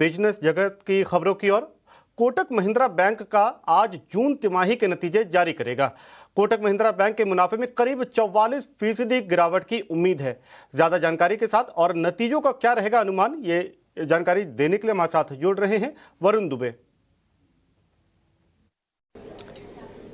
Business जगत की खबरों की ओर। कोटक महिंद्रा बैंक का आज जून तिमाही के नतीजे जारी करेगा। कोटक महिंद्रा बैंक के मुनाफे में करीब 44% गिरावट की उम्मीद है। ज्यादा जानकारी के साथ और नतीजों का क्या रहेगा अनुमान, ये जानकारी देने के लिए हमारे साथ जुड़ रहे हैं वरुण दुबे।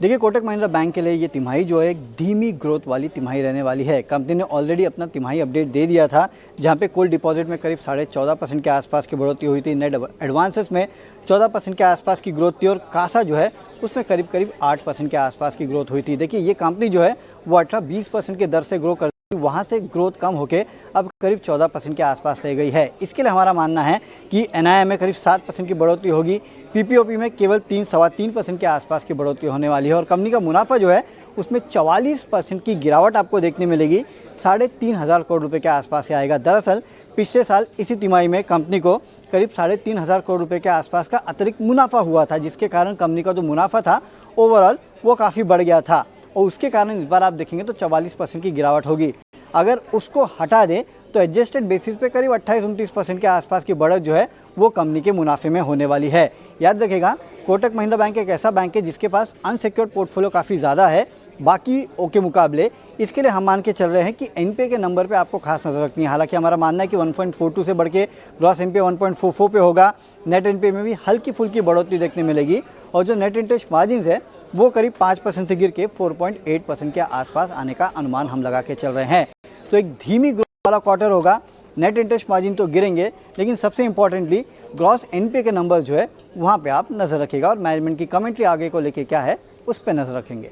देखिए, कोटक महिंद्रा बैंक के लिए ये तिमाही जो है एक धीमी ग्रोथ वाली तिमाही रहने वाली है। कंपनी ने ऑलरेडी अपना तिमाही अपडेट दे दिया था, जहां पे कुल डिपॉजिट में करीब 14.5% के आसपास की बढ़ोतरी हुई थी। नेट एडवांसेस में 14% के आसपास की ग्रोथ थी और कासा जो है उसमें करीब 8% के आसपास की ग्रोथ हुई थी। देखिए, ये कंपनी जो है वो 18-20% के दर से ग्रो कर वहाँ से ग्रोथ कम होकर अब करीब 14% के आसपास रह गई है। इसके लिए हमारा मानना है कि एनआईआई में करीब 7% की बढ़ोतरी होगी, पीपीओपी में केवल 3-3.25% के आसपास की बढ़ोतरी होने वाली है और कंपनी का मुनाफा जो है उसमें 44% की गिरावट आपको देखने मिलेगी, 3,500 करोड़ रुपए के आसपास से आएगा। दरअसल पिछले साल इसी तिमाही में कंपनी को करीब 3,500 करोड़ रुपए के आसपास का अतिरिक्त मुनाफा हुआ था, जिसके कारण कंपनी का जो मुनाफा था ओवरऑल वो काफ़ी बढ़ गया था और उसके कारण इस बार आप देखेंगे तो 44% की गिरावट होगी। अगर उसको हटा दें तो एडजस्टेड बेसिस पे करीब 28-29% के आसपास की बढ़त जो है वो कंपनी के मुनाफे में होने वाली है। याद रखिएगा, कोटक महिंद्रा बैंक एक ऐसा बैंक है जिसके पास अनसिक्योर्ड पोर्टफोलियो काफ़ी ज़्यादा है बाकी ओ के मुकाबले। इसके लिए हम मान के चल रहे हैं कि एनपीए के नंबर पे आपको खास नज़र रखनी है। हालांकि हमारा मानना है कि 1.42 से बढ़ के ग्रॉस एनपीए 1.44 पे होगा। नेट एनपीए में भी हल्की फुल्की बढ़ोतरी देखने मिलेगी और जो नेट इंटरेस्ट मार्जिन है वो करीब 5% से गिर के 4.8% के आसपास आने का अनुमान हम लगा के चल रहे हैं। तो एक धीमी ग्रोथ वाला क्वार्टर होगा। नेट इंटरेस्ट मार्जिन तो गिरेंगे, लेकिन सबसे इंपॉर्टेंटली ग्रॉस एनपीए के नंबर जो है वहाँ पे आप नज़र रखिएगा और मैनेजमेंट की कमेंट्री आगे को लेके क्या है उस पर नज़र रखेंगे।